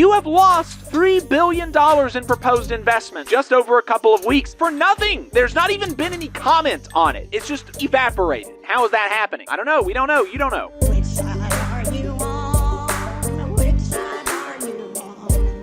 You have lost $3 billion in proposed investment just over a couple of weeks for nothing. There's not even been any comment on it. It's just evaporated. How is that happening? I don't know. We don't know. You don't know. Which side are you on? Which side are you on?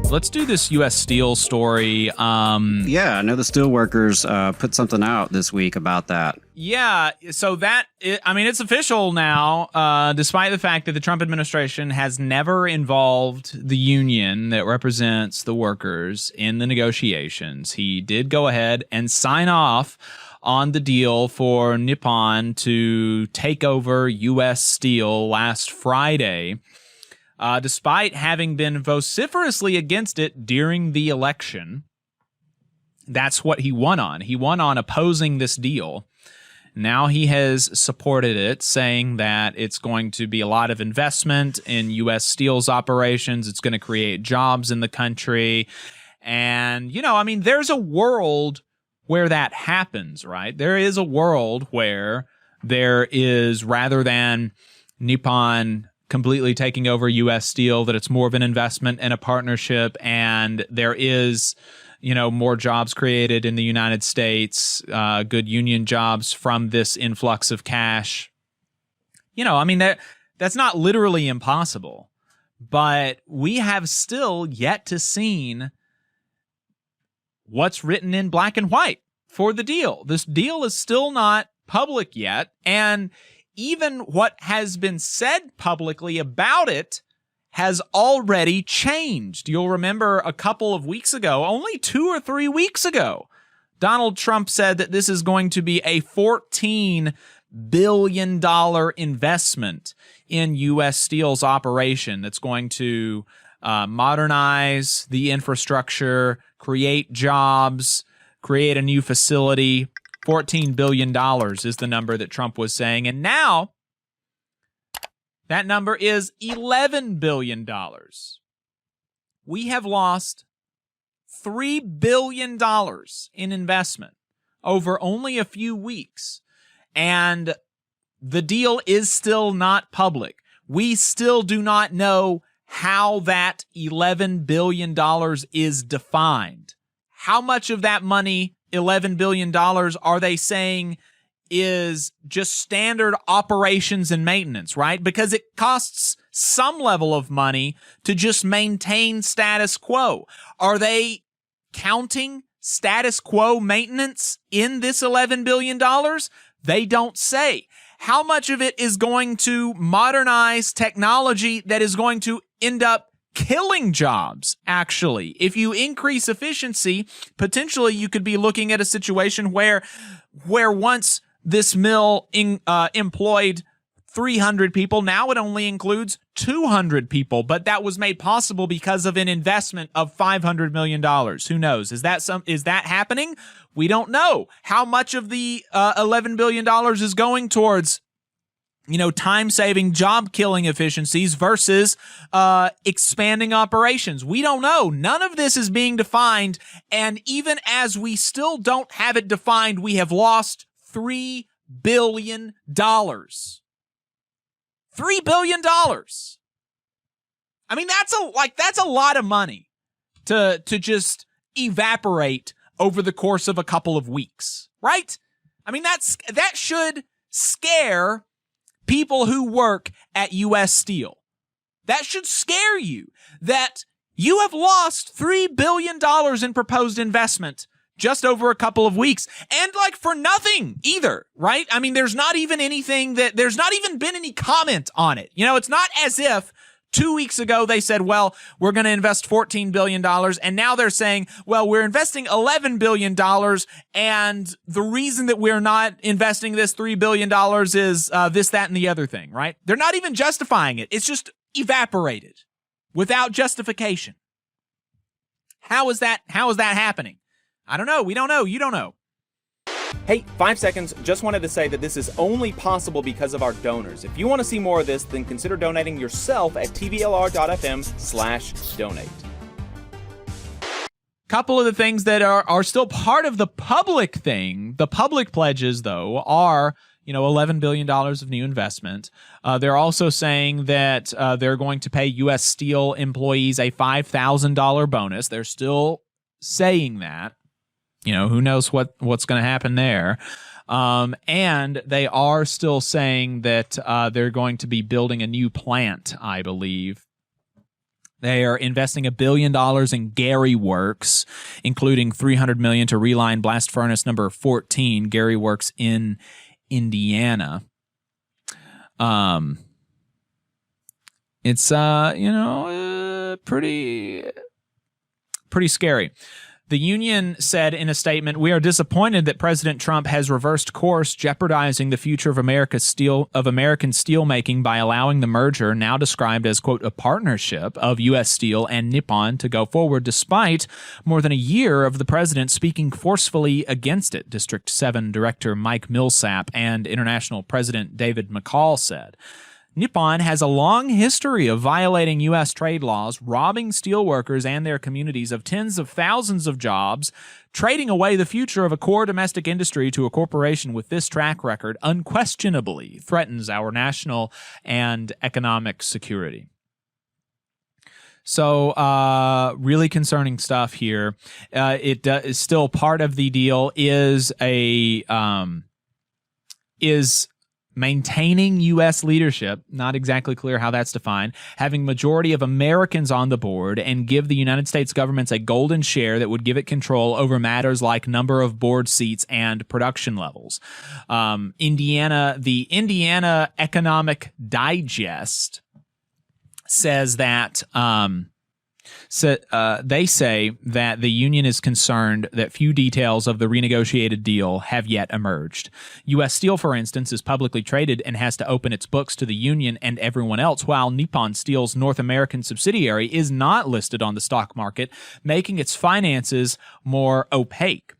Let's do this U.S. Steel story. Yeah, I know the steelworkers put something out this week about that. Yeah, so it's official now, despite the fact that the Trump administration has never involved the union that represents the workers in the negotiations. He did go ahead and sign off on the deal for Nippon to take over U.S. Steel last Friday, despite having been vociferously against it during the election. That's what he won on. He won on opposing this deal. Now he has supported it, saying that it's going to be a lot of investment in U.S. Steel's operations. It's going to create jobs in the country. And, there's a world where that happens, right? There is a world where there is, rather than Nippon completely taking over U.S. Steel, that it's more of an investment and a partnership, and there is more jobs created in the United States, good union jobs from this influx of cash. That's not literally impossible, but we have still yet to seen what's written in black and white for the deal. This deal is still not public yet, and even what has been said publicly about it has already changed. You'll remember a couple of weeks ago, only 2 or 3 weeks ago, Donald Trump said that this is going to be a $14 billion investment in U.S. Steel's operation that's going to modernize the infrastructure, create jobs, create a new facility. $14 billion is the number that Trump was saying. And now that number is $11 billion. We have lost $3 billion in investment over only a few weeks. And the deal is still not public. We still do not know how that $11 billion is defined. How much of that money, $11 billion, are they saying is just standard operations and maintenance, right? Because it costs some level of money to just maintain status quo. Are they counting status quo maintenance in this $11 billion? They don't say. How much of it is going to modernize technology that is going to end up killing jobs, actually? If you increase efficiency, potentially you could be looking at a situation where once this mill employed 300 people, now it only includes 200 people, but that was made possible because of an investment of $500 million. Who knows? Is that happening? We don't know. How much of the $11 billion is going towards time-saving, job-killing efficiencies versus expanding operations? We don't know. None of this is being defined, and even as we still don't have it defined, we have lost $3 billion. $3 billion. That's a lot of money to just evaporate over the course of a couple of weeks, right? That should scare people who work at U.S. Steel. That should scare you, that you have lost $3 billion in proposed investment just over a couple of weeks, and for nothing either, right? There's not even been any comment on it. It's not as if 2 weeks ago they said, well, we're going to invest $14 billion, and now they're saying, well, we're investing $11 billion, and the reason that we're not investing this $3 billion is this, that, and the other thing, right? They're not even justifying it. It's just evaporated without justification. How is that happening? I don't know. We don't know. You don't know. Hey, 5 seconds. Just wanted to say that this is only possible because of our donors. If you want to see more of this, then consider donating yourself at tvlr.fm/donate. Couple of the things that are still part of the public thing, the public pledges, though, are, $11 billion of new investment. They're also saying that they're going to pay U.S. Steel employees a $5,000 bonus. They're still saying that. Who knows what's going to happen there. And they are still saying that they're going to be building a new plant, I believe. They are investing $1 billion in Gary Works, including $300 million to reline blast furnace number 14, Gary Works in Indiana. It's pretty scary. The union said in a statement, "We are disappointed that President Trump has reversed course, jeopardizing the future of American steelmaking by allowing the merger, now described as, quote, a partnership of U.S. Steel and Nippon, to go forward despite more than a year of the president speaking forcefully against it," District 7 Director Mike Millsap and International President David McCall said. Nippon has a long history of violating U.S. trade laws, robbing steelworkers and their communities of tens of thousands of jobs. Trading away the future of a core domestic industry to a corporation with this track record unquestionably threatens our national and economic security. So, really concerning stuff here. It is still part of the deal is maintaining U.S. leadership, not exactly clear how that's defined, having majority of Americans on the board, and give the United States governments a golden share that would give it control over matters like number of board seats and production levels. The Indiana Economic Digest says that they say that the union is concerned that few details of the renegotiated deal have yet emerged. U.S. Steel, for instance, is publicly traded and has to open its books to the union and everyone else, while Nippon Steel's North American subsidiary is not listed on the stock market, making its finances more opaque.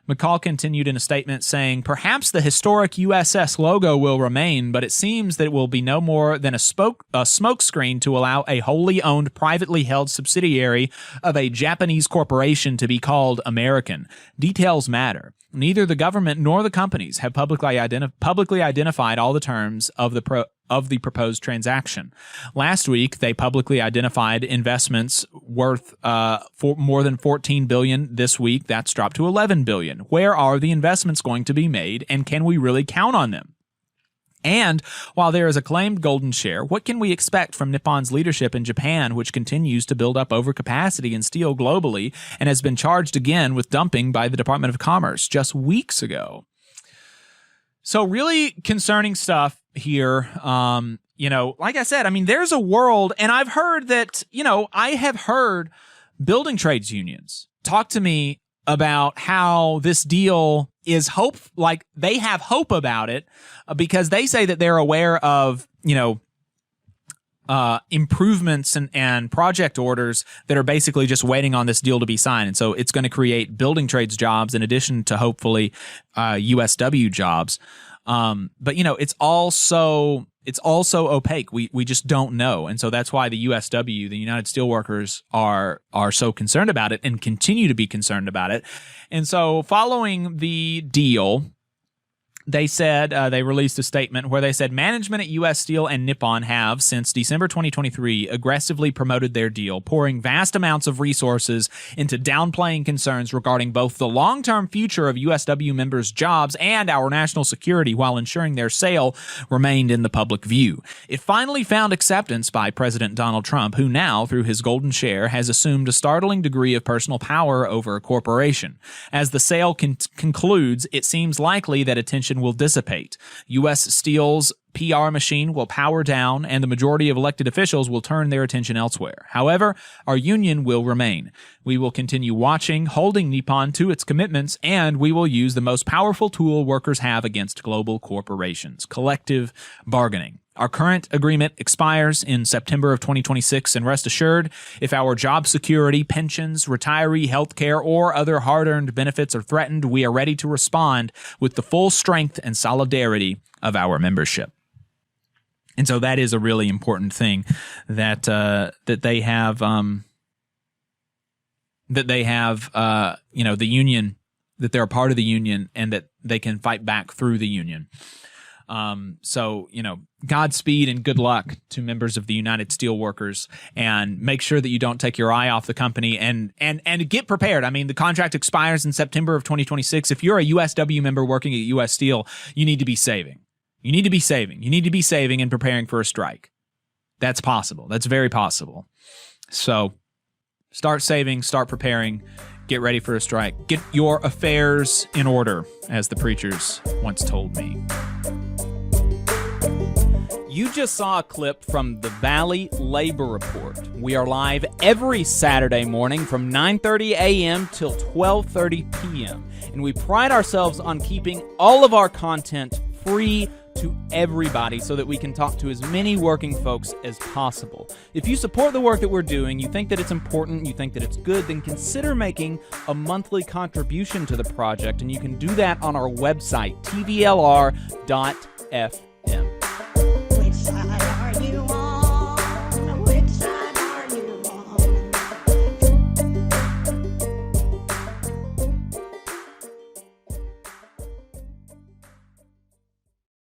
McCall continued in a statement saying, "Perhaps the historic USS logo will remain, but it seems that it will be no more than a smokescreen to allow a wholly owned, privately held subsidiary of a Japanese corporation to be called American. Details matter. Neither the government nor the companies have publicly identified all the terms of the proposed transaction. Last week, they publicly identified investments worth for more than $14 billion. This week, that's dropped to $11 billion. Where are the investments going to be made, and can we really count on them? And while there is a claimed golden share, what can we expect from Nippon's leadership in Japan, which continues to build up overcapacity in steel globally and has been charged again with dumping by the Department of Commerce just weeks ago?" So really concerning stuff here. Like I said, there's a world, and I've heard that, I have heard building trades unions talk to me about how this deal is they have hope about it because they say that they're aware of, improvements and project orders that are basically just waiting on this deal to be signed. And so it's going to create building trades jobs in addition to hopefully USW jobs. But it's also opaque. We just don't know. And so that's why the USW, the United Steelworkers, are so concerned about it and continue to be concerned about it. And so following the deal, they said, they released a statement where they said management at U.S. Steel and Nippon have, since December 2023, aggressively promoted their deal, pouring vast amounts of resources into downplaying concerns regarding both the long-term future of USW members' jobs and our national security while ensuring their sale remained in the public view. It finally found acceptance by President Donald Trump, who now, through his golden share, has assumed a startling degree of personal power over a corporation. As the sale concludes, it seems likely that attention will dissipate. U.S. Steel's PR machine will power down, and the majority of elected officials will turn their attention elsewhere. However, our union will remain. We will continue watching, holding Nippon to its commitments, and we will use the most powerful tool workers have against global corporations: collective bargaining. Our current agreement expires in September of 2026, and rest assured, if our job security, pensions, retiree health care, or other hard-earned benefits are threatened, we are ready to respond with the full strength and solidarity of our membership. And so that is a really important thing that they have the union, that they're a part of the union, and that they can fight back through the union. So, Godspeed and good luck to members of the United Steelworkers, and make sure that you don't take your eye off the company and get prepared. I mean, the contract expires in September of 2026. If you're a USW member working at US Steel, you need to be saving. You need to be saving. You need to be saving and preparing for a strike. That's possible. That's very possible. So start saving, start preparing, get ready for a strike. Get your affairs in order, as the preachers once told me. You just saw a clip from the Valley Labor Report. We are live every Saturday morning from 9:30 a.m. till 12:30 p.m. And we pride ourselves on keeping all of our content free to everybody so that we can talk to as many working folks as possible. If you support the work that we're doing, you think that it's important, you think that it's good, then consider making a monthly contribution to the project, and you can do that on our website, tvlr.fm.